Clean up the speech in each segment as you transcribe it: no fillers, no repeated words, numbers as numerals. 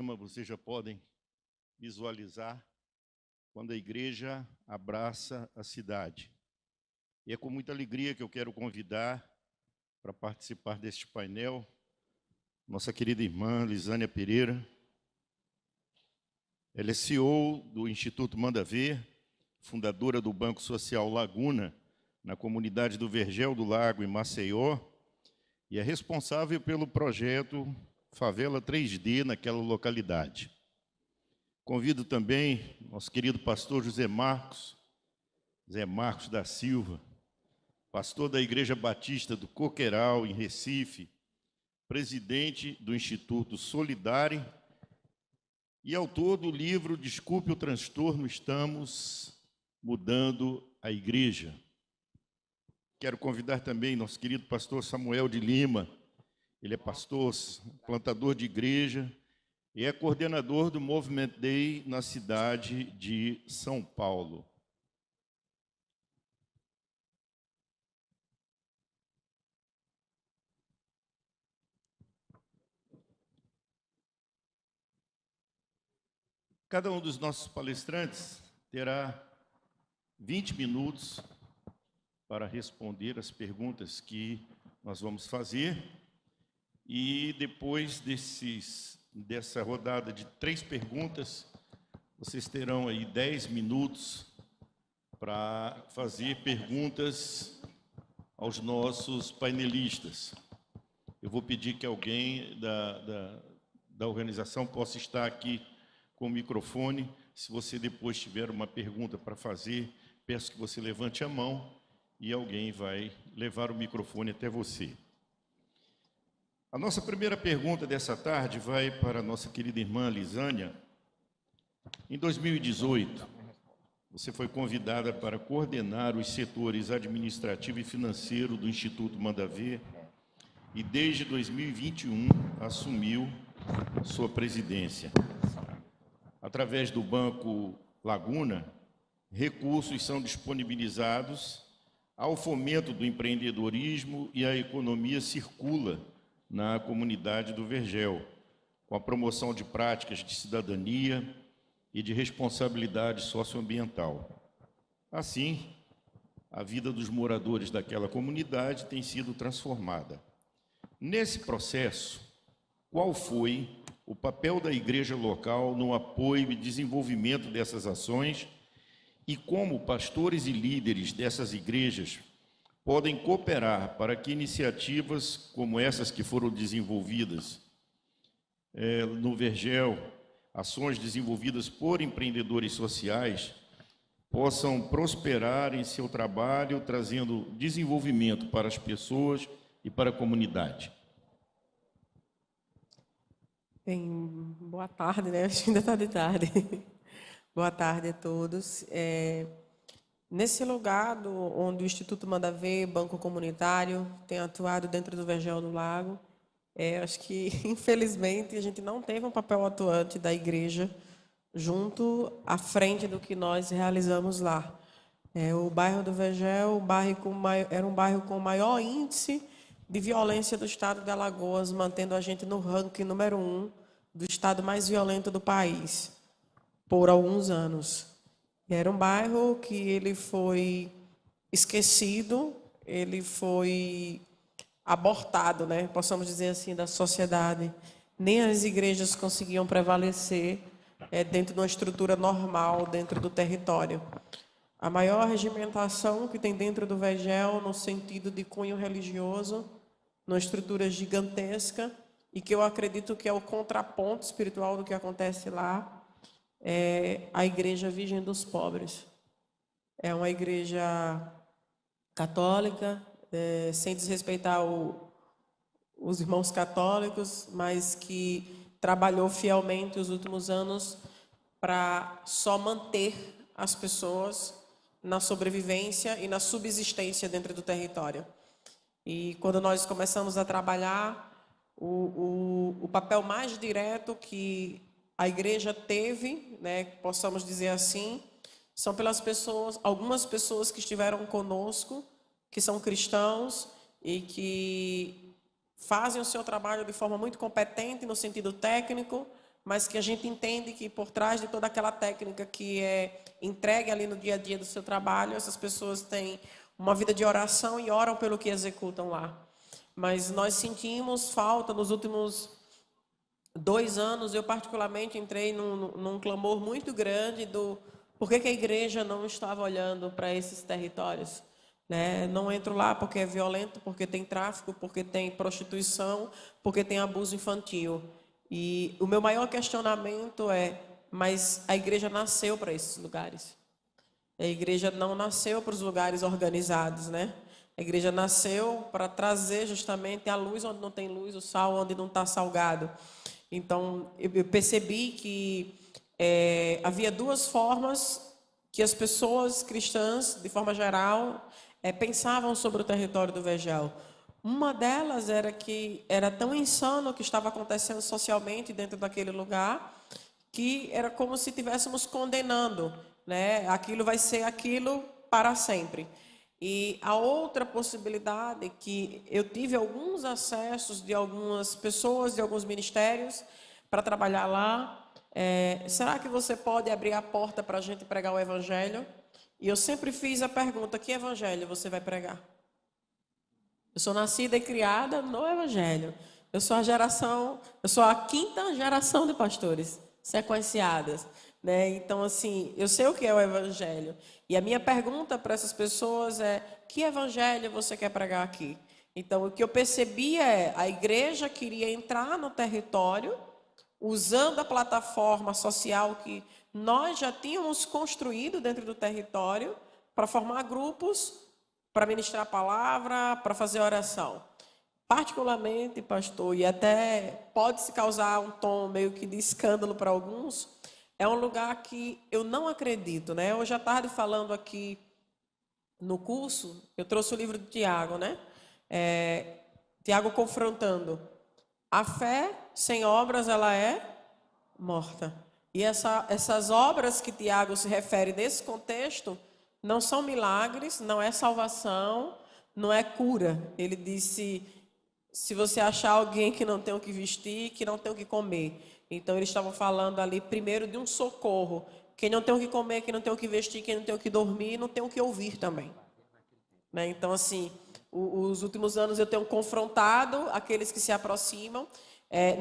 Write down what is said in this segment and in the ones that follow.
Vocês já podem visualizar quando a igreja abraça a cidade. E é com muita alegria que eu quero convidar para participar deste painel nossa querida irmã Lisânia Pereira. Ela é CEO do Instituto Manda Ver, fundadora do Banco Social Laguna, na comunidade do Vergel do Lago, em Maceió, e é responsável pelo projeto Favela 3D naquela localidade. Convido também nosso querido pastor Zé Marcos da Silva, pastor da Igreja Batista do Coqueiral, em Recife, presidente do Instituto Solidari e autor do livro Desculpe o Transtorno, Estamos Mudando a Igreja. Quero convidar também nosso querido pastor Samuel de Lima. Ele é pastor, plantador de igreja e é coordenador do Movement Day na cidade de São Paulo. Cada um dos nossos palestrantes terá 20 minutos para responder as perguntas que nós vamos fazer. E depois dessa rodada de 3 perguntas, vocês terão aí 10 minutos para fazer perguntas aos nossos painelistas. Eu vou pedir que alguém da organização possa estar aqui com o microfone. Se você depois tiver uma pergunta para fazer, peço que você levante a mão e alguém vai levar o microfone até você. A nossa primeira pergunta dessa tarde vai para a nossa querida irmã Lisânia. Em 2018, você foi convidada para coordenar os setores administrativo e financeiro do Instituto Manda Ver e, desde 2021, assumiu sua presidência. Através do Banco Laguna, recursos são disponibilizados ao fomento do empreendedorismo e a economia circula na comunidade do Vergel, com a promoção de práticas de cidadania e de responsabilidade socioambiental. Assim, a vida dos moradores daquela comunidade tem sido transformada. Nesse processo, qual foi o papel da igreja local no apoio e desenvolvimento dessas ações e como pastores e líderes dessas igrejas podem cooperar para que iniciativas como essas que foram desenvolvidas no Vergel, ações desenvolvidas por empreendedores sociais, possam prosperar em seu trabalho, trazendo desenvolvimento para as pessoas e para a comunidade. Bem, boa tarde, né? Acho que ainda está de tarde. Boa tarde a todos. Nesse lugar onde o Instituto Manda Ver, Banco Comunitário, tem atuado dentro do Vergel do Lago, acho que, infelizmente, a gente não teve um papel atuante da igreja junto à frente do que nós realizamos lá. O bairro do Vergel era um bairro com o maior índice de violência do estado de Alagoas, mantendo a gente no ranking número 1 do estado mais violento do país, por alguns anos. Era um bairro que ele foi esquecido, ele foi abortado, né? Possamos dizer assim, da sociedade. Nem as igrejas conseguiam prevalecer dentro de uma estrutura normal, dentro do território. A maior regimentação que tem dentro do Vergel, no sentido de cunho religioso, numa estrutura gigantesca, e que eu acredito que é o contraponto espiritual do que acontece lá, é a Igreja Virgem dos Pobres. É uma igreja católica, sem desrespeitar os irmãos católicos, mas que trabalhou fielmente os últimos anos para só manter as pessoas na sobrevivência e na subsistência dentro do território. E quando nós começamos a trabalhar, o papel mais direto que a igreja teve, né, possamos dizer assim, são pelas pessoas, algumas pessoas que estiveram conosco, que são cristãos e que fazem o seu trabalho de forma muito competente no sentido técnico, mas que a gente entende que por trás de toda aquela técnica que é entregue ali no dia a dia do seu trabalho, essas pessoas têm uma vida de oração e oram pelo que executam lá. Mas nós sentimos falta nos últimos 2 anos, eu particularmente entrei num clamor muito grande do por que a igreja não estava olhando para esses territórios. Né? Não entro lá porque é violento, porque tem tráfico, porque tem prostituição, porque tem abuso infantil. E o meu maior questionamento é, mas a igreja nasceu para esses lugares. A igreja não nasceu para os lugares organizados, né? A igreja nasceu para trazer justamente a luz onde não tem luz, o sal onde não está salgado. Então, eu percebi que havia 2 formas que as pessoas cristãs, de forma geral, pensavam sobre o território do Vegel. Uma delas era que era tão insano o que estava acontecendo socialmente dentro daquele lugar, que era como se estivéssemos condenando, né? Aquilo vai ser aquilo para sempre. E a outra possibilidade, que eu tive alguns acessos de algumas pessoas, de alguns ministérios, para trabalhar lá, será que você pode abrir a porta para a gente pregar o evangelho? E eu sempre fiz a pergunta, que evangelho você vai pregar? Eu sou nascida e criada no evangelho. Eu sou a 5ª geração de pastores sequenciadas, né? Então, assim, eu sei o que é o evangelho. E a minha pergunta para essas pessoas é, que evangelho você quer pregar aqui? Então, o que eu percebi é, a igreja queria entrar no território, usando a plataforma social que nós já tínhamos construído dentro do território, para formar grupos, para ministrar a palavra, para fazer oração. Particularmente, pastor, e até pode-se causar um tom meio que de escândalo para alguns, é um lugar que eu não acredito, né? Hoje à tarde, falando aqui no curso, eu trouxe o livro de Tiago, né? Tiago confrontando. A fé sem obras, ela é morta. E essas obras que Tiago se refere nesse contexto não são milagres, não é salvação, não é cura. Ele disse, se você achar alguém que não tem o que vestir, que não tem o que comer. Então, eles estavam falando ali primeiro de um socorro. Quem não tem o que comer, quem não tem o que vestir, quem não tem o que dormir, não tem o que ouvir também. Né? Então, assim, os últimos anos eu tenho confrontado aqueles que se aproximam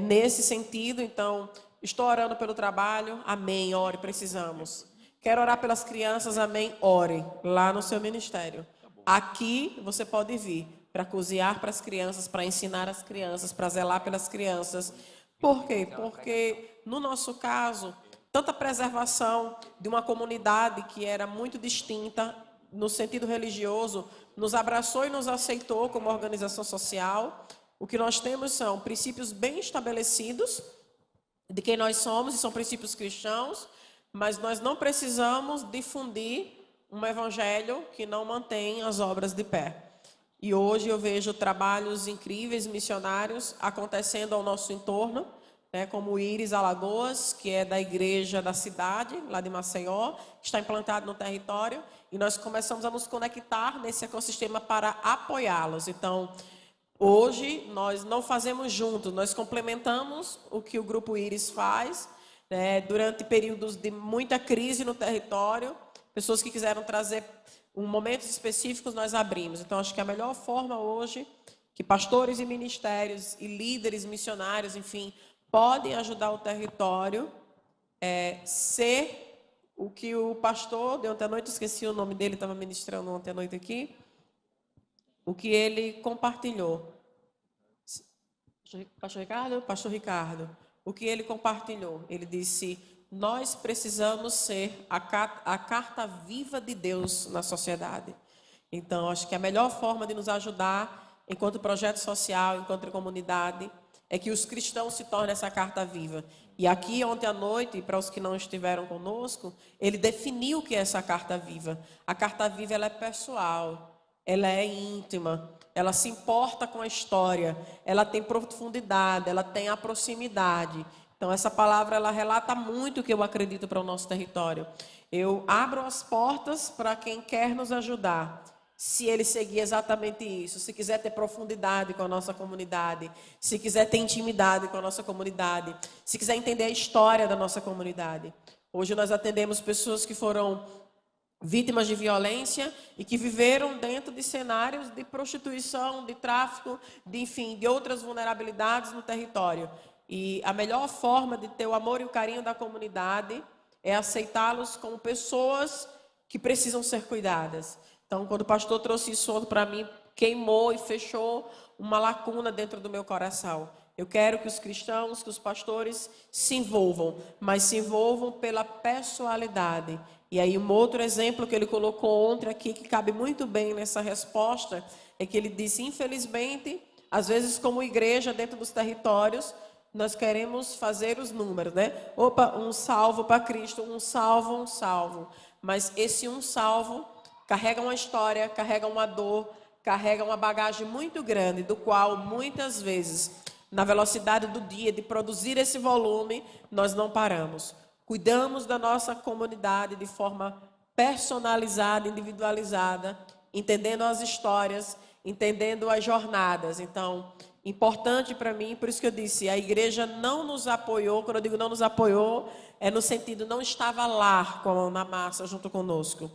nesse sentido. Então, estou orando pelo trabalho, amém, ore, precisamos. Quero orar pelas crianças, amém, ore, lá no seu ministério. Aqui você pode vir para cozinhar para as crianças, para ensinar as crianças, para zelar pelas crianças. Por quê? Porque, no nosso caso, tanta preservação de uma comunidade que era muito distinta, no sentido religioso, nos abraçou e nos aceitou como organização social. O que nós temos são princípios bem estabelecidos de quem nós somos, e são princípios cristãos, mas nós não precisamos difundir um evangelho que não mantém as obras de pé. E hoje eu vejo trabalhos incríveis, missionários, acontecendo ao nosso entorno, né, como o Íris Alagoas, que é da igreja da cidade, lá de Maceió, que está implantado no território, e nós começamos a nos conectar nesse ecossistema para apoiá-los. Então, hoje, nós não fazemos juntos, nós complementamos o que o Grupo Íris faz, né, durante períodos de muita crise no território, pessoas que quiseram trazer momentos específicos, nós abrimos. Então, acho que a melhor forma hoje, que pastores e ministérios e líderes missionários, enfim, podem ajudar o território, ser o que o pastor, de ontem à noite, esqueci o nome dele, estava ministrando ontem à noite aqui, o que ele compartilhou. Pastor Ricardo, o que ele compartilhou, ele disse, nós precisamos ser a carta viva de Deus na sociedade. Então, acho que a melhor forma de nos ajudar, enquanto projeto social, enquanto comunidade, é que os cristãos se tornem essa carta viva. E aqui, ontem à noite, para os que não estiveram conosco, ele definiu o que é essa carta viva. A carta viva, ela é pessoal, ela é íntima, ela se importa com a história, ela tem profundidade, ela tem a proximidade. Então, essa palavra, ela relata muito o que eu acredito para o nosso território. Eu abro as portas para quem quer nos ajudar. se ele seguir exatamente isso, se quiser ter profundidade com a nossa comunidade, se quiser ter intimidade com a nossa comunidade, se quiser entender a história da nossa comunidade. Hoje nós atendemos pessoas que foram vítimas de violência e que viveram dentro de cenários de prostituição, de tráfico, de outras vulnerabilidades no território. E a melhor forma de ter o amor e o carinho da comunidade é aceitá-los como pessoas que precisam ser cuidadas. Então, quando o pastor trouxe isso para mim, queimou e fechou uma lacuna dentro do meu coração. Eu quero que os cristãos, que os pastores se envolvam, mas se envolvam pela pessoalidade. E aí um outro exemplo que ele colocou ontem aqui, que cabe muito bem nessa resposta, é que ele disse, infelizmente, às vezes como igreja dentro dos territórios, nós queremos fazer os números, né? Opa, um salvo para Cristo, um salvo, um salvo. Mas esse um salvo carrega uma história, carrega uma dor, carrega uma bagagem muito grande, do qual muitas vezes, na velocidade do dia de produzir esse volume, nós não paramos. Cuidamos da nossa comunidade de forma personalizada, individualizada, entendendo as histórias, entendendo as jornadas. Então, importante para mim, por isso que eu disse, a igreja não nos apoiou. Quando eu digo não nos apoiou, é no sentido, não estava lá com a mão na massa junto conosco.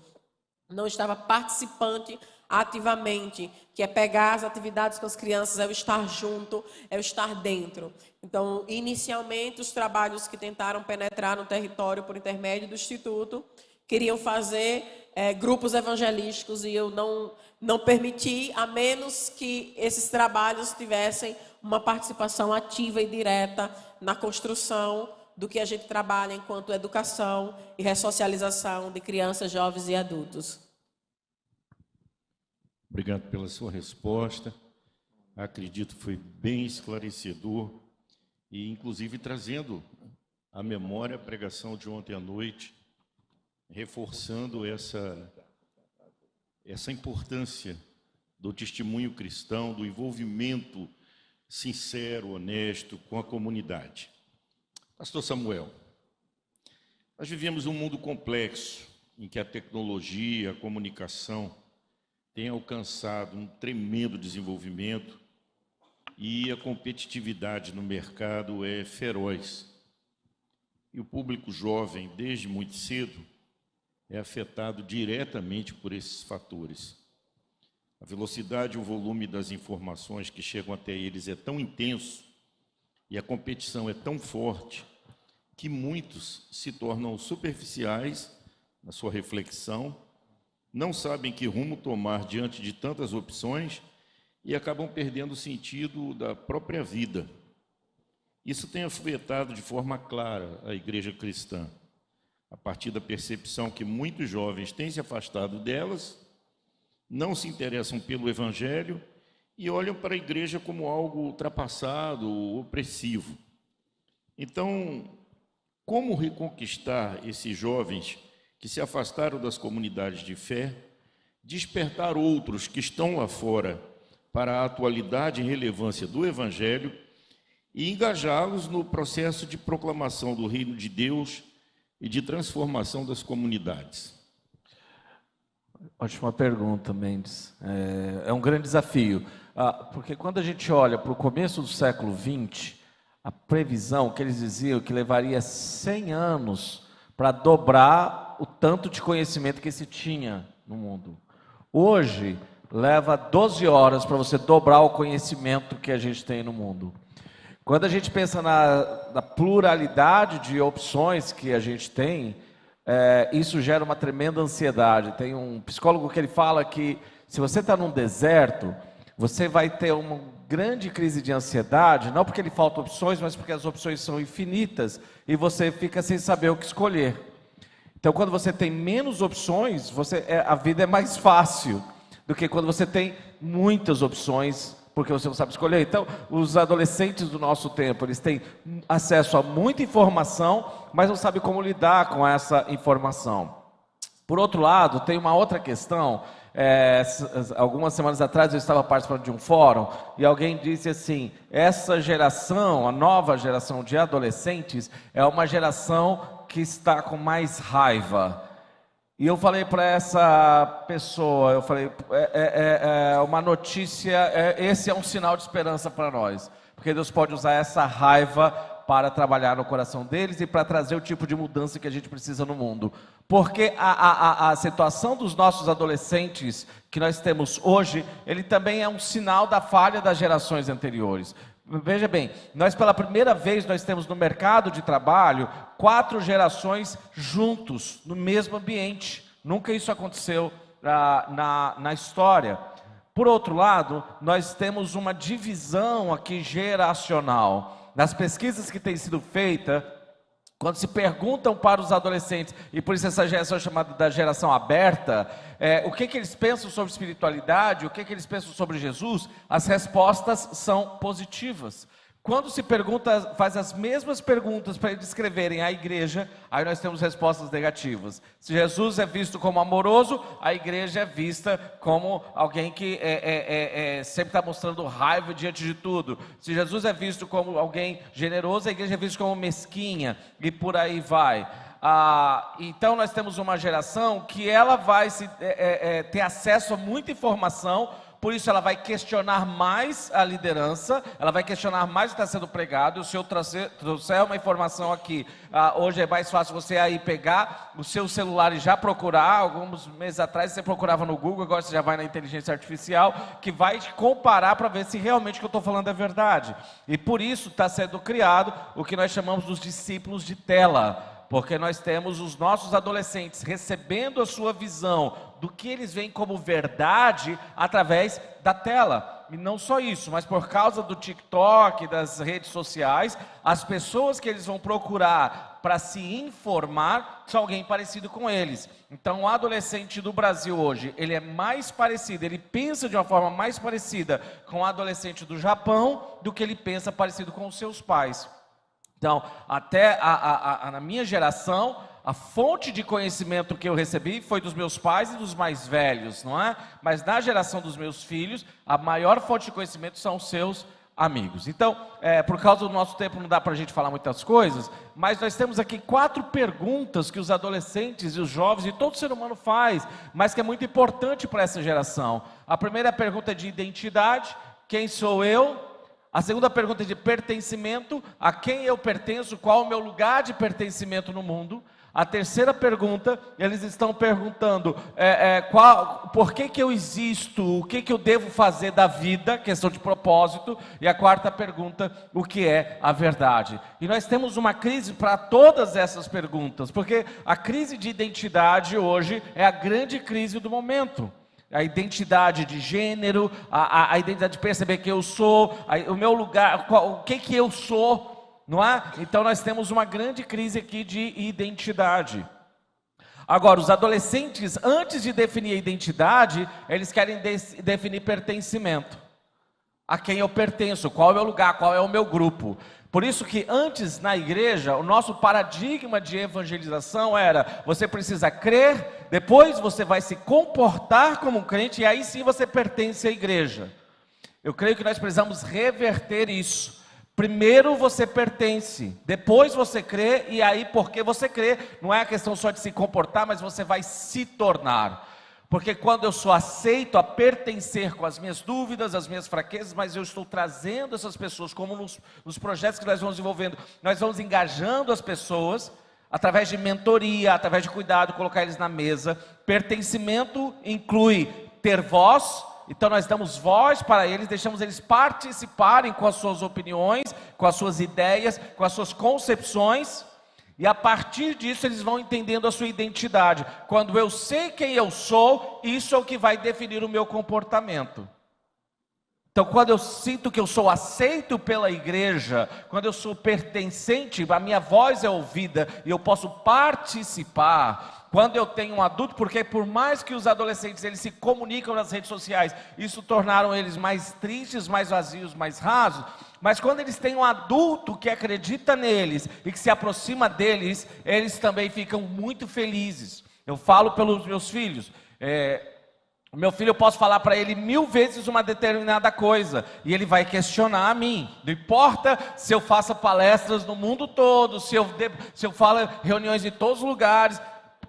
Não estava participante ativamente, que é pegar as atividades com as crianças, é o estar junto, é o estar dentro. Então, inicialmente, os trabalhos que tentaram penetrar no território por intermédio do Instituto, queriam fazer grupos evangelísticos, e eu não permiti, a menos que esses trabalhos tivessem uma participação ativa e direta na construção do que a gente trabalha enquanto educação e ressocialização de crianças, jovens e adultos. Obrigado pela sua resposta. Acredito que foi bem esclarecedor e, inclusive, trazendo à memória a pregação de ontem à noite, reforçando essa importância do testemunho cristão, do envolvimento sincero, honesto com a comunidade. Pastor Samuel, nós vivemos um mundo complexo em que a tecnologia, a comunicação tem alcançado um tremendo desenvolvimento e a competitividade no mercado é feroz. E o público jovem, desde muito cedo, é afetado diretamente por esses fatores. A velocidade e o volume das informações que chegam até eles é tão intenso e a competição é tão forte que muitos se tornam superficiais na sua reflexão, não sabem que rumo tomar diante de tantas opções e acabam perdendo o sentido da própria vida. Isso tem afetado de forma clara a igreja cristã, a partir da percepção que muitos jovens têm se afastado delas, não se interessam pelo Evangelho e olham para a igreja como algo ultrapassado, opressivo. Então, como reconquistar esses jovens que se afastaram das comunidades de fé, despertar outros que estão lá fora para a atualidade e relevância do Evangelho e engajá-los no processo de proclamação do reino de Deus e de transformação das comunidades? Ótima pergunta, Mendes. É um grande desafio, porque quando a gente olha para o começo do século XX, a previsão que eles diziam que levaria 100 anos para dobrar o tanto de conhecimento que se tinha no mundo. Hoje, leva 12 horas para você dobrar o conhecimento que a gente tem no mundo. Quando a gente pensa na pluralidade de opções que a gente tem, isso gera uma tremenda ansiedade. Tem um psicólogo que ele fala que se você está num deserto, você vai ter uma grande crise de ansiedade, não porque lhe faltam opções, mas porque as opções são infinitas e você fica sem saber o que escolher. Então, quando você tem menos opções, a vida é mais fácil do que quando você tem muitas opções, porque você não sabe escolher. Então, os adolescentes do nosso tempo, eles têm acesso a muita informação, mas não sabem como lidar com essa informação. Por outro lado, tem uma outra questão. Algumas semanas atrás eu estava participando de um fórum e alguém disse assim: essa geração, a nova geração de adolescentes, é uma geração que está com mais raiva. E eu falei para essa pessoa, eu falei, uma notícia, esse é um sinal de esperança para nós. Porque Deus pode usar essa raiva para trabalhar no coração deles e para trazer o tipo de mudança que a gente precisa no mundo. Porque a situação dos nossos adolescentes que nós temos hoje, ele também é um sinal da falha das gerações anteriores. Veja bem, nós pela primeira vez nós temos no mercado de trabalho 4 gerações juntos, no mesmo ambiente. Nunca isso aconteceu na história. Por outro lado, nós temos uma divisão aqui geracional. Nas pesquisas que têm sido feitas, quando se perguntam para os adolescentes, e por isso essa geração é chamada da geração aberta, o que eles pensam sobre espiritualidade, o que eles pensam sobre Jesus, as respostas são positivas. Quando se pergunta, faz as mesmas perguntas para eles descreverem a igreja, aí nós temos respostas negativas. Se Jesus é visto como amoroso, a igreja é vista como alguém que sempre está mostrando raiva diante de tudo. Se Jesus é visto como alguém generoso, a igreja é vista como mesquinha, e por aí vai. Então nós temos uma geração que ela vai ter acesso a muita informação. Por isso ela vai questionar mais a liderança, ela vai questionar mais o que está sendo pregado. E se eu trouxer uma informação aqui, hoje é mais fácil você aí pegar o seu celular e já procurar. Alguns meses atrás você procurava no Google, agora você já vai na inteligência artificial, que vai te comparar para ver se realmente o que eu estou falando é verdade. E por isso está sendo criado o que nós chamamos dos discípulos de tela. Porque nós temos os nossos adolescentes recebendo a sua visão do que eles veem como verdade através da tela. E não só isso, mas por causa do TikTok, das redes sociais, as pessoas que eles vão procurar para se informar são alguém parecido com eles. Então o adolescente do Brasil hoje, ele é mais parecido, ele pensa de uma forma mais parecida com o adolescente do Japão do que ele pensa parecido com os seus pais. Então, até na minha geração, a fonte de conhecimento que eu recebi foi dos meus pais e dos mais velhos, não é? Mas na geração dos meus filhos, a maior fonte de conhecimento são os seus amigos. Então, por causa do nosso tempo, não dá para a gente falar muitas coisas, mas nós temos aqui 4 perguntas que os adolescentes e os jovens e todo ser humano faz, mas que é muito importante para essa geração. A primeira pergunta é de identidade: quem sou eu? A segunda pergunta é de pertencimento: a quem eu pertenço, qual o meu lugar de pertencimento no mundo. A terceira pergunta, eles estão perguntando, por que eu existo, o que eu devo fazer da vida, questão de propósito. E a quarta pergunta, o que é a verdade. E nós temos uma crise para todas essas perguntas, porque a crise de identidade hoje é a grande crise do momento. A identidade de gênero, a identidade de perceber quem eu sou, o meu lugar, o que eu sou, não é? Então nós temos uma grande crise aqui de identidade. Agora, os adolescentes, antes de definir a identidade, eles querem definir pertencimento. A quem eu pertenço, qual é o meu lugar, qual é o meu grupo. Por isso que antes na igreja, o nosso paradigma de evangelização era: você precisa crer, depois você vai se comportar como um crente, e aí sim você pertence à igreja. Eu creio que nós precisamos reverter isso. Primeiro você pertence, depois você crê, e aí porque você crê, não é a questão só de se comportar, mas você vai se tornar. Porque quando eu sou aceito a pertencer com as minhas dúvidas, as minhas fraquezas, mas eu estou trazendo essas pessoas, como nos projetos que nós vamos desenvolvendo, nós vamos engajando as pessoas, através de mentoria, através de cuidado, colocar eles na mesa. Pertencimento inclui ter voz, então nós damos voz para eles, deixamos eles participarem com as suas opiniões, com as suas ideias, com as suas concepções. E a partir disso eles vão entendendo a sua identidade. Quando eu sei quem eu sou, isso é o que vai definir o meu comportamento. Então quando eu sinto que eu sou aceito pela igreja, quando eu sou pertencente, a minha voz é ouvida e eu posso participar. Quando eu tenho um adulto, porque por mais que os adolescentes eles se comunicam nas redes sociais, isso tornaram eles mais tristes, mais vazios, mais rasos. Mas quando eles têm um adulto que acredita neles e que se aproxima deles, eles também ficam muito felizes. Eu falo pelos meus filhos. O meu filho, eu posso falar para ele 1000 vezes uma determinada coisa, e ele vai questionar a mim. Não importa se eu faça palestras no mundo todo, se eu falo reuniões em todos os lugares.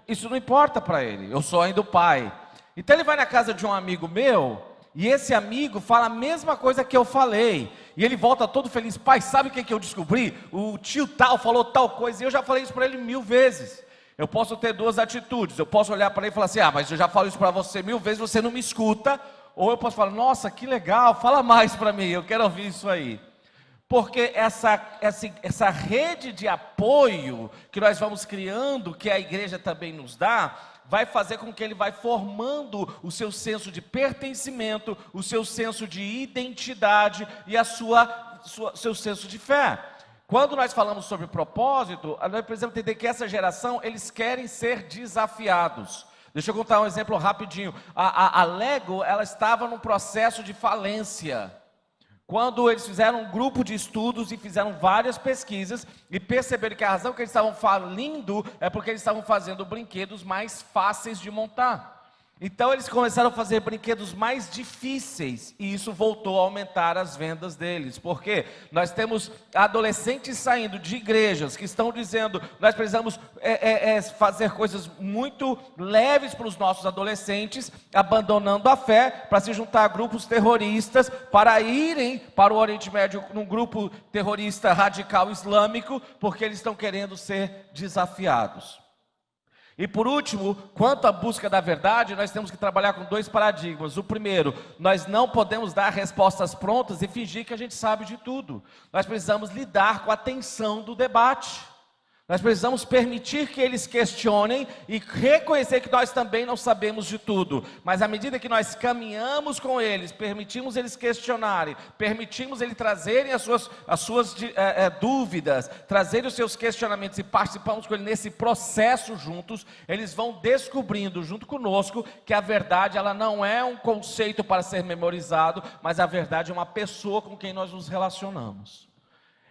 isso não importa para ele, eu sou ainda o pai. Então ele vai na casa de um amigo meu, e esse amigo fala a mesma coisa que eu falei, e ele volta todo feliz: pai, sabe o que eu descobri? O tio tal falou tal coisa, e eu já falei isso para ele 1000 vezes. Eu posso ter duas atitudes: eu posso olhar para ele e falar assim: mas eu já falo isso para você 1000 vezes, você não me escuta. Ou eu posso falar: nossa, que legal, fala mais para mim, eu quero ouvir isso aí. Porque essa rede de apoio que nós vamos criando, que a igreja também nos dá, vai fazer com que ele vai formando o seu senso de pertencimento, o seu senso de identidade e seu senso de fé. Quando nós falamos sobre propósito, nós precisamos entender que essa geração, eles querem ser desafiados. Deixa eu contar um exemplo rapidinho. A Lego, ela estava num processo de falência. Quando eles fizeram um grupo de estudos e fizeram várias pesquisas e perceberam que a razão que eles estavam falindo é porque eles estavam fazendo brinquedos mais fáceis de montar. Então eles começaram a fazer brinquedos mais difíceis e isso voltou a aumentar as vendas deles. Por quê? Nós temos adolescentes saindo de igrejas que estão dizendo: nós precisamos fazer coisas muito leves para os nossos adolescentes, abandonando a fé para se juntar a grupos terroristas, para irem para o Oriente Médio num grupo terrorista radical islâmico, porque eles estão querendo ser desafiados. E por último, quanto à busca da verdade, nós temos que trabalhar com 2 paradigmas. O primeiro, nós não podemos dar respostas prontas e fingir que a gente sabe de tudo. Nós precisamos lidar com a tensão do debate. Nós precisamos permitir que eles questionem e reconhecer que nós também não sabemos de tudo. Mas à medida que nós caminhamos com eles, permitimos eles questionarem, permitimos eles trazerem as suas dúvidas, trazerem os seus questionamentos e participamos com eles nesse processo juntos, eles vão descobrindo junto conosco que a verdade, ela não é um conceito para ser memorizado, mas a verdade é uma pessoa com quem nós nos relacionamos.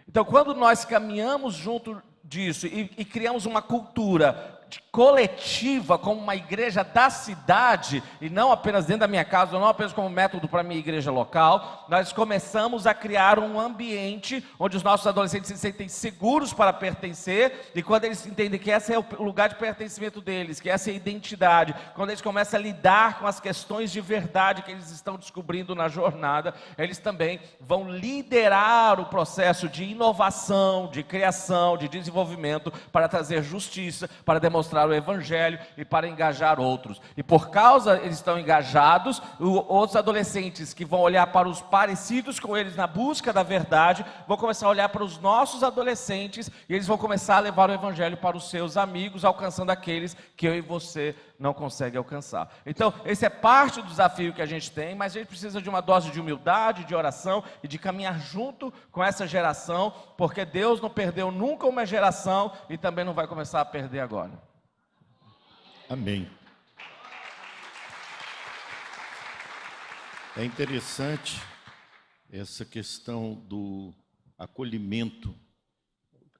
Então, quando nós caminhamos junto disso e criamos uma cultura coletiva como uma igreja da cidade, e não apenas dentro da minha casa, não apenas como método para a minha igreja local, nós começamos a criar um ambiente onde os nossos adolescentes se sentem seguros para pertencer, e quando eles entendem que esse é o lugar de pertencimento deles, que essa é a identidade, quando eles começam a lidar com as questões de verdade que eles estão descobrindo na jornada, eles também vão liderar o processo de inovação, de criação, de desenvolvimento, para trazer justiça, para demonstrar o evangelho e para engajar outros. E por causa eles estão engajados, outros adolescentes que vão olhar para os parecidos com eles na busca da verdade, vão começar a olhar para os nossos adolescentes e eles vão começar a levar o evangelho para os seus amigos, alcançando aqueles que eu e você não conseguem alcançar. Então, esse é parte do desafio que a gente tem, mas a gente precisa de uma dose de humildade, de oração e de caminhar junto com essa geração, porque Deus não perdeu nunca uma geração e também não vai começar a perder agora. Amém. É interessante essa questão do acolhimento,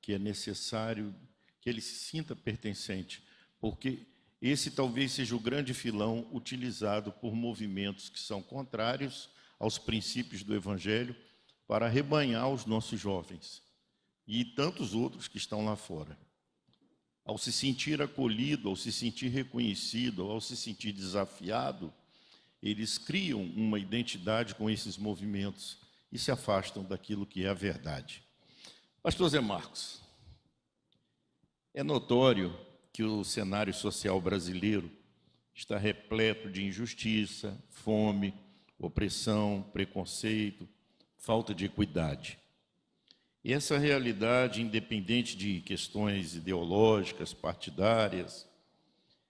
que é necessário que ele se sinta pertencente, porque esse talvez seja o grande filão utilizado por movimentos que são contrários aos princípios do Evangelho para arrebanhar os nossos jovens e tantos outros que estão lá fora. Ao se sentir acolhido, ao se sentir reconhecido, ao se sentir desafiado, eles criam uma identidade com esses movimentos e se afastam daquilo que é a verdade. Pastor Zé Marcos, é notório que o cenário social brasileiro está repleto de injustiça, fome, opressão, preconceito, falta de equidade. E essa realidade, independente de questões ideológicas, partidárias,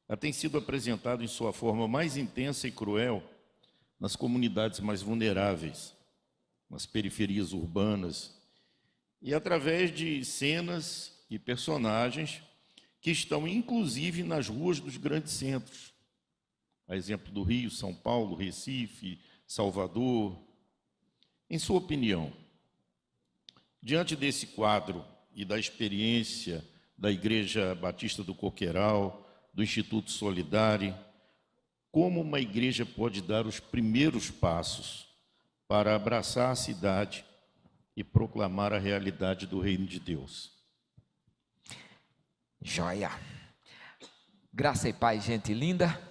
ela tem sido apresentada em sua forma mais intensa e cruel nas comunidades mais vulneráveis, nas periferias urbanas, e através de cenas e personagens que estão, inclusive, nas ruas dos grandes centros. A exemplo do Rio, São Paulo, Recife, Salvador. Em sua opinião, diante desse quadro e da experiência da Igreja Batista do Coqueiral, do Instituto Solidari, como uma igreja pode dar os primeiros passos para abraçar a cidade e proclamar a realidade do reino de Deus? Joia. Graça e paz, gente linda.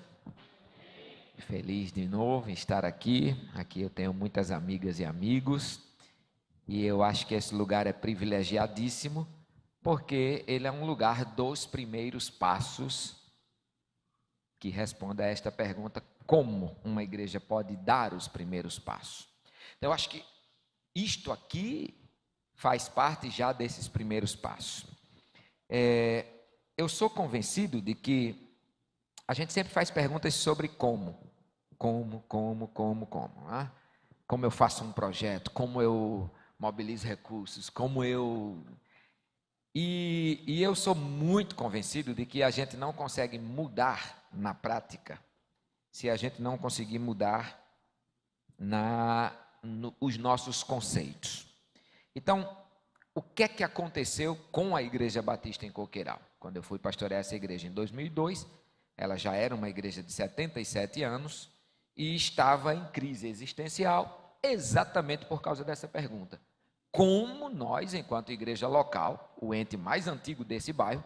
Feliz de novo em estar aqui. Aqui eu tenho muitas amigas e amigos. E eu acho que esse lugar é privilegiadíssimo, porque ele é um lugar dos primeiros passos que responde a esta pergunta: como uma igreja pode dar os primeiros passos? Então, eu acho que isto aqui faz parte já desses primeiros passos. Eu sou convencido de que a gente sempre faz perguntas sobre como. Né? Como eu faço um projeto, como eu mobilizo recursos, como eu... E eu sou muito convencido de que a gente não consegue mudar na prática se a gente não conseguir mudar os nossos conceitos. Então, o que é que aconteceu com a Igreja Batista em Coqueiral? Quando eu fui pastorear essa igreja em 2002, ela já era uma igreja de 77 anos e estava em crise existencial exatamente por causa dessa pergunta. Como nós, enquanto igreja local, o ente mais antigo desse bairro,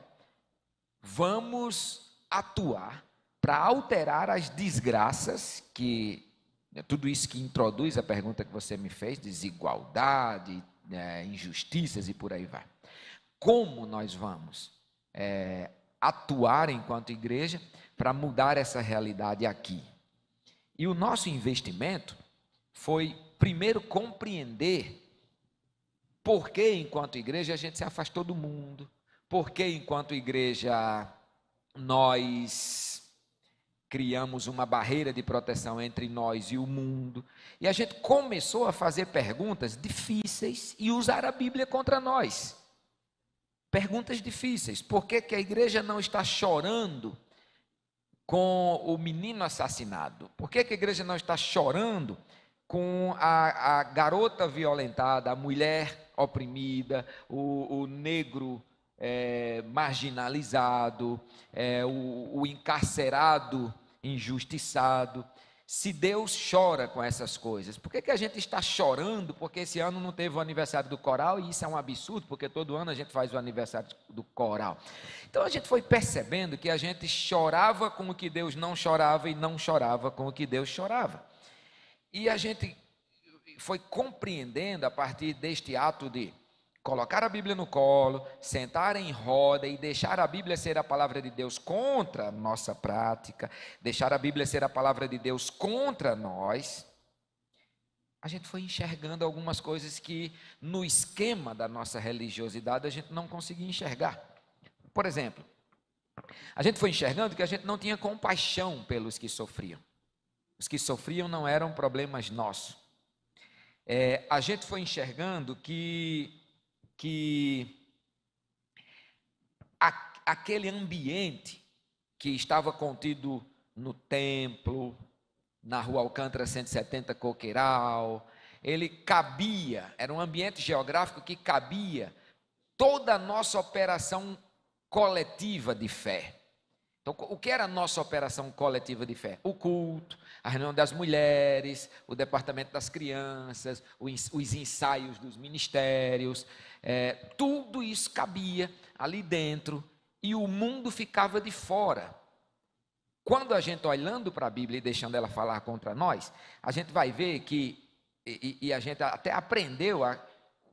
vamos atuar para alterar as desgraças que... Tudo isso que introduz a pergunta que você me fez, desigualdade, injustiças e por aí vai. Como nós vamos atuar enquanto igreja para mudar essa realidade aqui? E o nosso investimento foi, primeiro, compreender por que, enquanto igreja, a gente se afastou do mundo, por que, enquanto igreja, nós criamos uma barreira de proteção entre nós e o mundo, e a gente começou a fazer perguntas difíceis e usar a Bíblia contra nós. Perguntas difíceis. Por que que a igreja não está chorando com o menino assassinado? Por que que a igreja não está chorando com a garota violentada, a mulher oprimida, o negro marginalizado, o encarcerado, injustiçado? Se Deus chora com essas coisas, por que que a gente está chorando? Porque esse ano não teve o aniversário do coral, e isso é um absurdo, porque todo ano a gente faz o aniversário do coral. Então a gente foi percebendo que a gente chorava com o que Deus não chorava e não chorava com o que Deus chorava. E a gente foi compreendendo a partir deste ato de colocar a Bíblia no colo, sentar em roda e deixar a Bíblia ser a palavra de Deus contra a nossa prática, deixar a Bíblia ser a palavra de Deus contra nós, a gente foi enxergando algumas coisas que no esquema da nossa religiosidade a gente não conseguia enxergar. Por exemplo, a gente foi enxergando que a gente não tinha compaixão pelos que sofriam. Os que sofriam não eram problemas nossos. A gente foi enxergando que aquele ambiente que estava contido no templo, na Rua Alcântara 170 Coqueiral, ele cabia, era um ambiente geográfico que cabia toda a nossa operação coletiva de fé. Então, o que era a nossa operação coletiva de fé? O culto, a reunião das mulheres, o departamento das crianças, os ensaios dos ministérios, tudo isso cabia ali dentro e o mundo ficava de fora. Quando a gente olhando para a Bíblia e deixando ela falar contra nós, a gente vai ver que, e a gente até aprendeu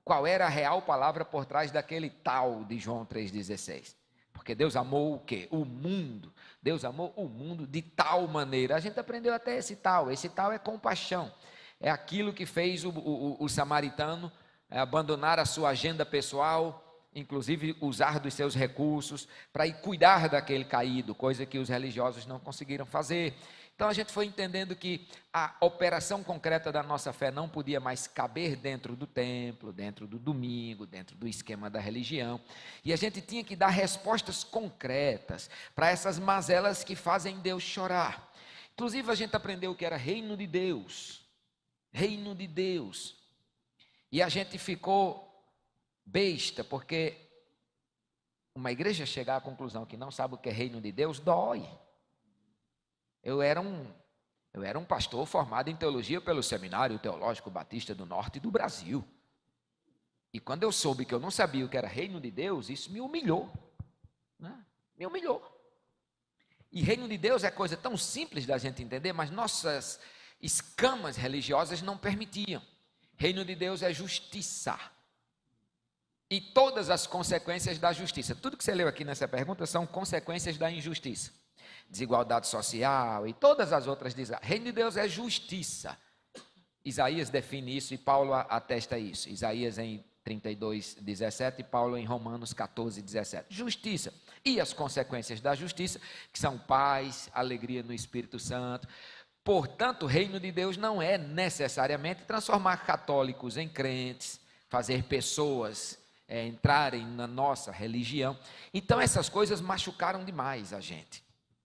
qual era a real palavra por trás daquele tal de João 3,16. Porque Deus amou o quê? O mundo. Deus amou o mundo de tal maneira. A gente aprendeu até esse tal. Esse tal é compaixão. É aquilo que fez o samaritano abandonar a sua agenda pessoal, inclusive usar dos seus recursos para ir cuidar daquele caído, coisa que os religiosos não conseguiram fazer. Então a gente foi entendendo que a operação concreta da nossa fé não podia mais caber dentro do templo, dentro do domingo, dentro do esquema da religião. E a gente tinha que dar respostas concretas para essas mazelas que fazem Deus chorar. Inclusive a gente aprendeu que era reino de Deus. Reino de Deus. E a gente ficou besta, porque uma igreja chegar à conclusão que não sabe o que é reino de Deus, dói. Eu era um pastor formado em teologia pelo Seminário Teológico Batista do Norte do Brasil. E quando eu soube que eu não sabia o que era reino de Deus, isso me humilhou. Né? Me humilhou. E reino de Deus é coisa tão simples da gente entender, mas nossas escamas religiosas não permitiam. Reino de Deus é justiça. E todas as consequências da justiça. Tudo que você leu aqui nessa pergunta são consequências da injustiça. Desigualdade social e todas as outras. Reino de Deus é justiça. Isaías define isso e Paulo atesta isso. Isaías em 32:17 e Paulo em Romanos 14:17. Justiça. E as consequências da justiça, que são paz, alegria no Espírito Santo. Portanto, o reino de Deus não é necessariamente transformar católicos em crentes, fazer pessoas entrarem na nossa religião. Então essas coisas machucaram demais a gente,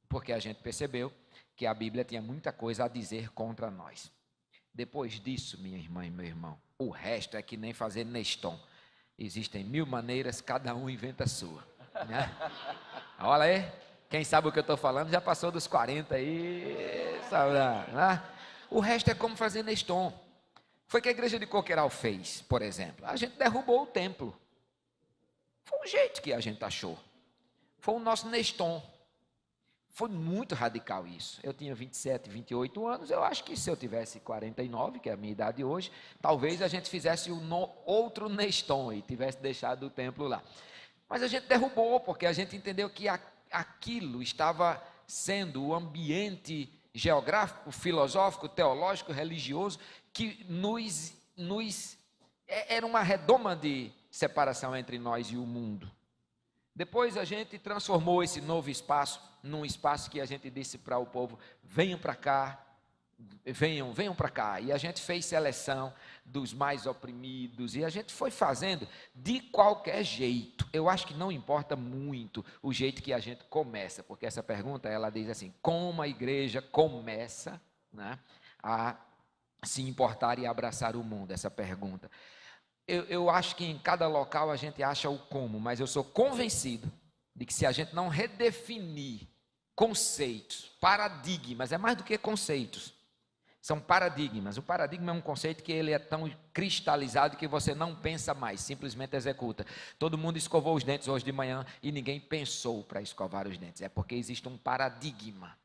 porque a gente percebeu que a Bíblia tinha muita coisa a dizer contra nós. Depois disso, minha irmã e meu irmão, o resto é que nem fazer Neston. Existem 1000 maneiras, cada um inventa a sua, né? Olha aí, quem sabe o que eu estou falando já passou dos 40 aí, sabe, né? O resto é como fazer Neston. Foi o que a igreja de Coqueiral fez, por exemplo. A gente derrubou o templo. Foi um jeito que a gente achou. Foi o nosso Neston. Foi muito radical isso. Eu tinha 27, 28 anos. Eu acho que se eu tivesse 49, que é a minha idade hoje, talvez a gente fizesse outro Neston e tivesse deixado o templo lá. Mas a gente derrubou, porque a gente entendeu que aquilo estava sendo o ambiente geográfico, filosófico, teológico, religioso, que era uma redoma de separação entre nós e o mundo. Depois a gente transformou esse novo espaço num espaço que a gente disse para o povo: venham para cá, venham para cá. E a gente fez seleção dos mais oprimidos e a gente foi fazendo de qualquer jeito. Eu acho que não importa muito o jeito que a gente começa, porque essa pergunta, ela diz assim: como a igreja começa, né, a se importar e abraçar o mundo? Essa pergunta. Eu acho que em cada local a gente acha o como, mas eu sou convencido de que se a gente não redefinir conceitos, paradigmas, é mais do que conceitos, são paradigmas. O paradigma é um conceito que ele é tão cristalizado que você não pensa mais, simplesmente executa. Todo mundo escovou os dentes hoje de manhã e ninguém pensou para escovar os dentes. É porque existe um paradigma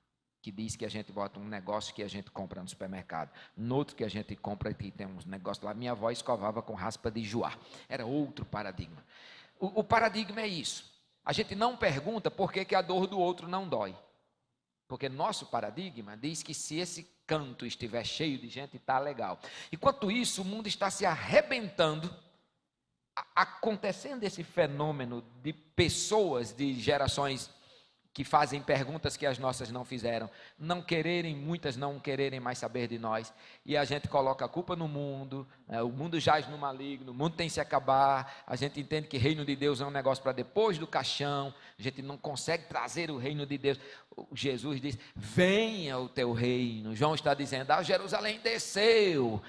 que diz que a gente bota um negócio que a gente compra no supermercado, no outro que a gente compra, que tem uns negócios lá. Minha avó escovava com raspa de joá. Era outro paradigma. O paradigma é isso. A gente não pergunta por que a dor do outro não dói. Porque nosso paradigma diz que se esse canto estiver cheio de gente, está legal. Enquanto isso, o mundo está se arrebentando, acontecendo esse fenômeno de pessoas de gerações que fazem perguntas que as nossas não fizeram, muitas não quererem mais saber de nós, e a gente coloca a culpa no mundo, né? O mundo jaz no maligno, o mundo tem que se acabar, a gente entende que reino de Deus é um negócio para depois do caixão, a gente não consegue trazer o reino de Deus. Jesus diz: venha o teu reino. João está dizendo: Jerusalém desceu.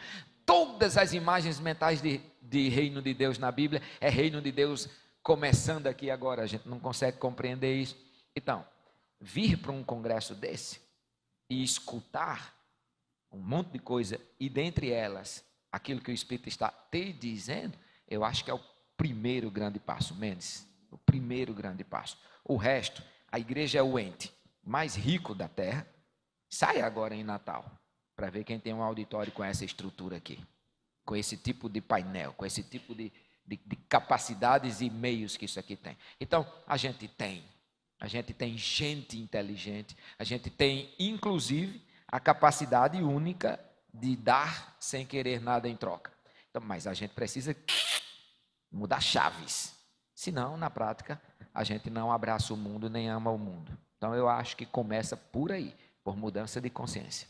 Todas as imagens mentais de reino de Deus na Bíblia, é reino de Deus começando aqui agora, a gente não consegue compreender isso. Então, vir para um congresso desse e escutar um monte de coisa, e dentre elas, aquilo que o Espírito está te dizendo, eu acho que é o primeiro grande passo, Mendes. O primeiro grande passo. O resto, a igreja é o ente mais rico da terra. Sai agora em Natal, para ver quem tem um auditório com essa estrutura aqui, com esse tipo de painel, com esse tipo de capacidades e meios que isso aqui tem. Então, a gente tem gente inteligente, a gente tem, inclusive, a capacidade única de dar sem querer nada em troca. Então, mas a gente precisa mudar chaves, senão, na prática, a gente não abraça o mundo nem ama o mundo. Então, eu acho que começa por aí, por mudança de consciência.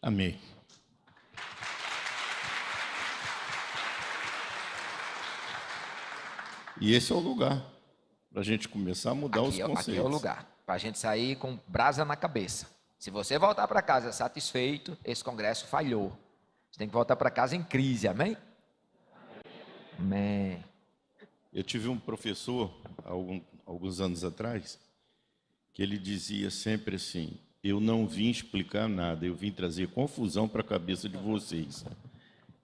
Amém. E esse é o lugar para a gente começar a mudar os conceitos. Aqui é o lugar, para a gente sair com brasa na cabeça. Se você voltar para casa satisfeito, esse congresso falhou. Você tem que voltar para casa em crise, amém? Amém. Eu tive um professor, alguns anos atrás, que ele dizia sempre assim: eu não vim explicar nada, eu vim trazer confusão para a cabeça de vocês.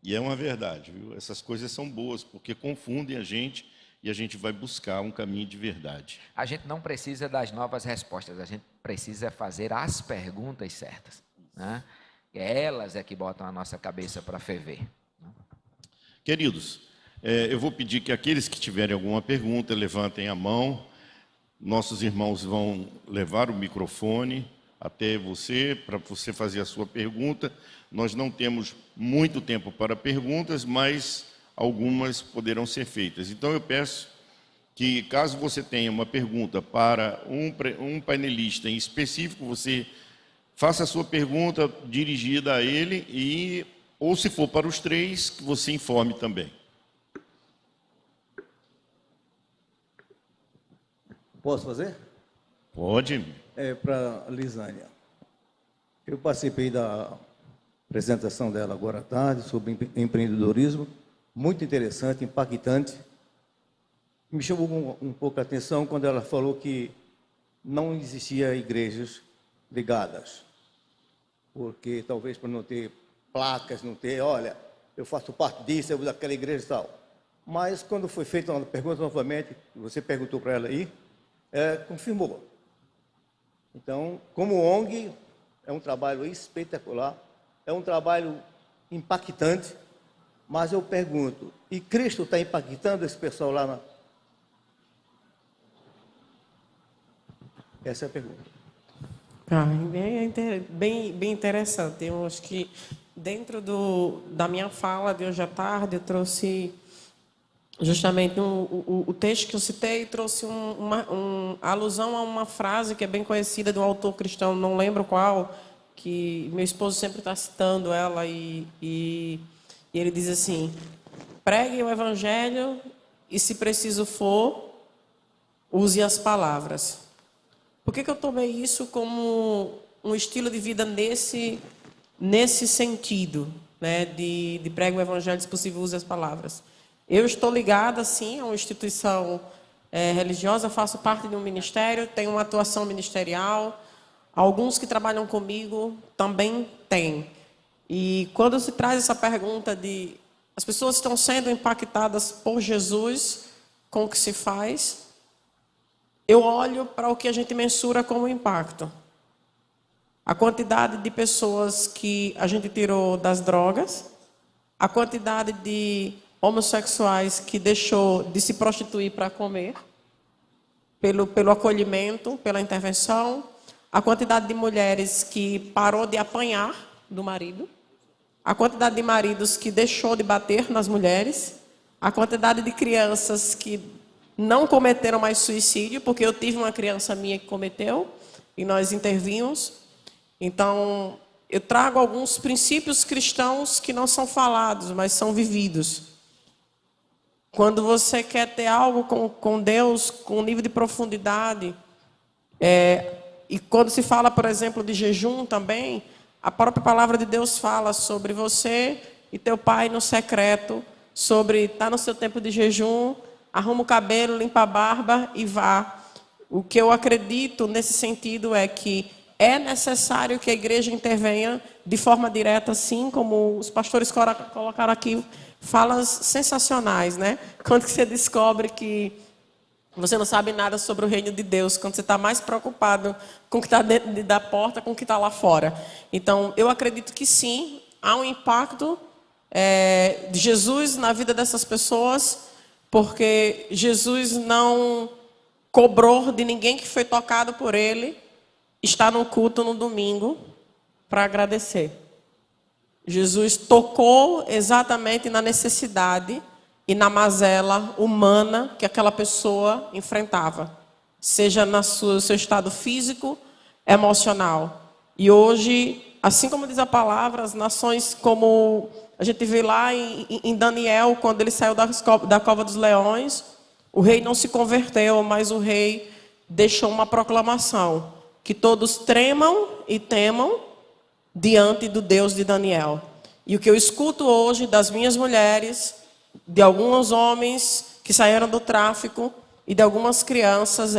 E é uma verdade, viu? Essas coisas são boas, porque confundem a gente e a gente vai buscar um caminho de verdade. A gente não precisa das novas respostas, a gente precisa fazer as perguntas certas, né? Elas é que botam a nossa cabeça para ferver. Queridos, eu vou pedir que aqueles que tiverem alguma pergunta levantem a mão. Nossos irmãos vão levar o microfone até você, para você fazer a sua pergunta. Nós não temos muito tempo para perguntas, mas algumas poderão ser feitas. Então, eu peço que, caso você tenha uma pergunta para um painelista em específico, você faça a sua pergunta dirigida a ele, ou se for para os três, que você informe também. Posso fazer? Pode. Para a Lisânia. Eu participei da apresentação dela agora à tarde sobre empreendedorismo, muito interessante, impactante. Me chamou um pouco a atenção quando ela falou que não existia igrejas ligadas, porque talvez por não ter placas, não ter, olha, eu faço parte disso, eu vou daquela igreja e tal. Mas quando foi feita uma pergunta novamente, você perguntou para ela aí, confirmou. Então, como ONG, é um trabalho espetacular, é um trabalho impactante, mas eu pergunto, e Cristo está impactando esse pessoal lá na... Essa é a pergunta. Bem interessante. Eu acho que dentro da minha fala de hoje à tarde, eu trouxe justamente o texto que eu citei, trouxe uma alusão a uma frase que é bem conhecida de um autor cristão, não lembro qual, que meu esposo sempre está citando ela, e ele diz assim: pregue o evangelho e, se preciso for, use as palavras. Por que eu tomei isso como um estilo de vida nesse sentido, né, de pregue o evangelho, se possível, use as palavras? Eu estou ligada, sim, a uma instituição religiosa, faço parte de um ministério, tenho uma atuação ministerial. Alguns que trabalham comigo também têm. E quando se traz essa pergunta de as pessoas estão sendo impactadas por Jesus com o que se faz, eu olho para o que a gente mensura como impacto. A quantidade de pessoas que a gente tirou das drogas, a quantidade de homossexuais que deixou de se prostituir para comer, pelo acolhimento, pela intervenção, a quantidade de mulheres que parou de apanhar do marido, a quantidade de maridos que deixou de bater nas mulheres, a quantidade de crianças que não cometeram mais suicídio, porque eu tive uma criança minha que cometeu, e nós intervimos. Então, eu trago alguns princípios cristãos que não são falados, mas são vividos. Quando você quer ter algo com Deus, com um nível de profundidade, e quando se fala, por exemplo, de jejum também, a própria palavra de Deus fala sobre você e teu pai no secreto, sobre estar no seu tempo de jejum, arruma o cabelo, limpa a barba e vá. O que eu acredito nesse sentido é que é necessário que a igreja intervenha de forma direta, assim como os pastores colocaram aqui, falas sensacionais, né? Quando que você descobre que você não sabe nada sobre o reino de Deus, quando você está mais preocupado com o que está dentro da porta, com o que está lá fora. Então, eu acredito que sim, há um impacto de Jesus na vida dessas pessoas, porque Jesus não cobrou de ninguém que foi tocado por ele estar no culto no domingo para agradecer. Jesus tocou exatamente na necessidade e na mazela humana que aquela pessoa enfrentava, seja no seu estado físico, emocional. E hoje, assim como diz a palavra, as nações, como a gente vê lá em Daniel, quando ele saiu da cova dos leões, o rei não se converteu, mas o rei deixou uma proclamação, que todos tremam e temam diante do Deus de Daniel. E o que eu escuto hoje das minhas mulheres, de alguns homens que saíram do tráfico e de algumas crianças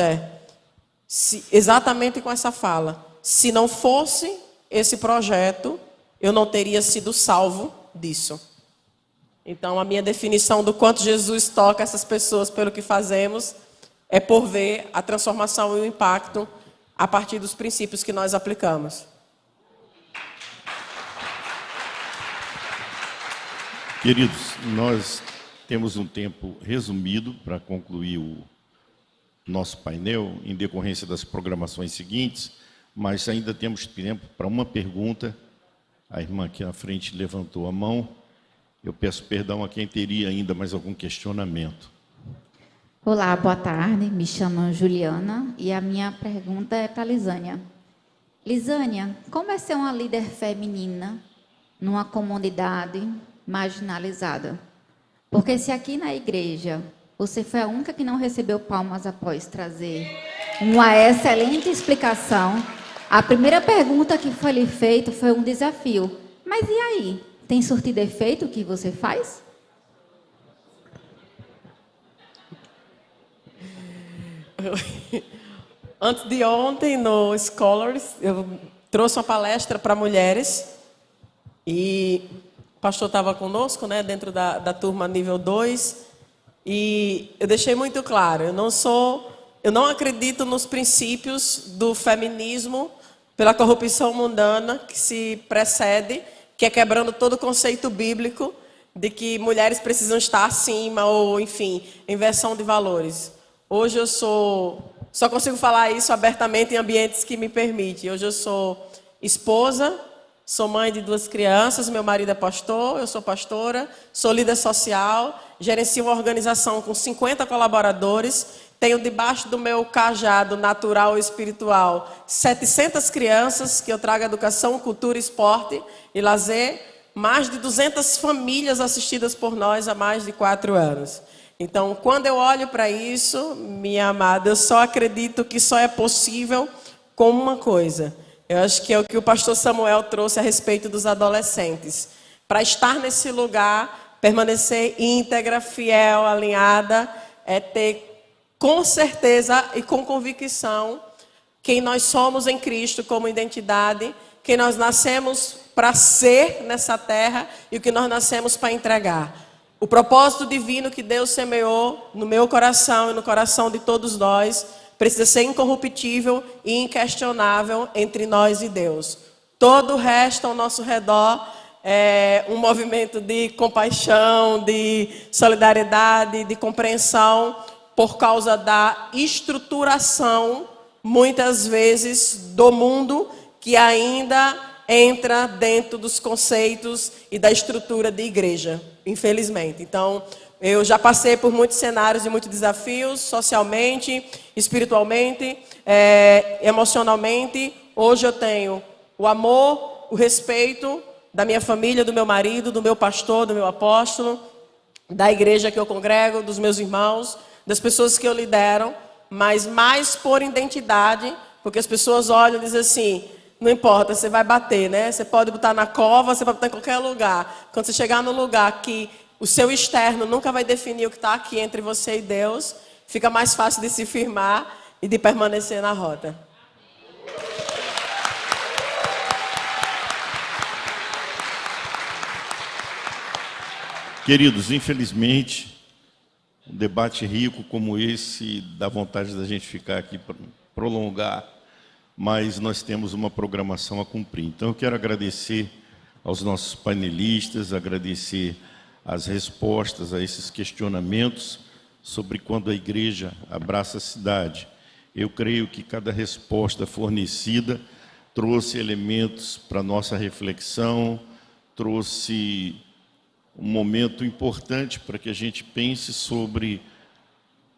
exatamente com essa fala: se não fosse esse projeto, eu não teria sido salvo disso. Então, a minha definição do quanto Jesus toca essas pessoas pelo que fazemos é por ver a transformação e o impacto a partir dos princípios que nós aplicamos. Queridos, nós temos um tempo resumido para concluir o nosso painel, em decorrência das programações seguintes, mas ainda temos tempo para uma pergunta. A irmã aqui na frente levantou a mão. Eu peço perdão a quem teria ainda mais algum questionamento. Olá, boa tarde. Me chamo Juliana e a minha pergunta é para Lisânia. Lisânia, como é ser uma líder feminina numa comunidade marginalizada? Porque se aqui na igreja você foi a única que não recebeu palmas após trazer uma excelente explicação, a primeira pergunta que foi lhe feita foi um desafio. Mas e aí? Tem surtido efeito o que você faz? Antes de ontem, no Scholars, eu trouxe uma palestra para mulheres e o pastor estava conosco, né, dentro da turma nível 2, e eu deixei muito claro, eu não acredito nos princípios do feminismo pela corrupção mundana que se precede, que é quebrando todo o conceito bíblico de que mulheres precisam estar acima ou, enfim, inversão de valores. Hoje eu só consigo falar isso abertamente em ambientes que me permitem. Hoje eu sou esposa, sou mãe de 2 crianças, meu marido é pastor, eu sou pastora, sou líder social, gerencio uma organização com 50 colaboradores, tenho debaixo do meu cajado natural e espiritual 700 crianças que eu trago educação, cultura, esporte e lazer, mais de 200 famílias assistidas por nós há mais de 4 anos. Então, quando eu olho para isso, minha amada, eu só acredito que só é possível com uma coisa. Eu acho que é o que o pastor Samuel trouxe a respeito dos adolescentes. Para estar nesse lugar, permanecer íntegra, fiel, alinhada, é ter com certeza e com convicção quem nós somos em Cristo como identidade, quem nós nascemos para ser nessa terra e o que nós nascemos para entregar. O propósito divino que Deus semeou no meu coração e no coração de todos nós precisa ser incorruptível e inquestionável entre nós e Deus. Todo o resto ao nosso redor é um movimento de compaixão, de solidariedade, de compreensão por causa da estruturação, muitas vezes, do mundo que ainda entra dentro dos conceitos e da estrutura de igreja, infelizmente. Então, eu já passei por muitos cenários e muitos desafios, socialmente, espiritualmente, emocionalmente. Hoje eu tenho o amor, o respeito da minha família, do meu marido, do meu pastor, do meu apóstolo, da igreja que eu congrego, dos meus irmãos, das pessoas que eu lidero, mas mais por identidade, porque as pessoas olham e dizem assim: não importa, você vai bater, né? Você pode botar na cova, você pode botar em qualquer lugar. Quando você chegar no lugar que o seu externo nunca vai definir o que está aqui entre você e Deus, fica mais fácil de se firmar e de permanecer na rota. Queridos, infelizmente, um debate rico como esse dá vontade da gente ficar aqui para prolongar, mas nós temos uma programação a cumprir. Então, eu quero agradecer aos nossos panelistas, agradecer as respostas a esses questionamentos sobre quando a igreja abraça a cidade. Eu creio que cada resposta fornecida trouxe elementos para a nossa reflexão, trouxe um momento importante para que a gente pense sobre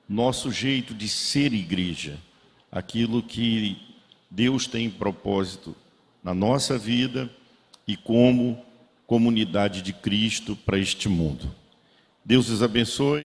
nosso jeito de ser igreja, aquilo que Deus tem em propósito na nossa vida e como comunidade de Cristo para este mundo. Deus os abençoe.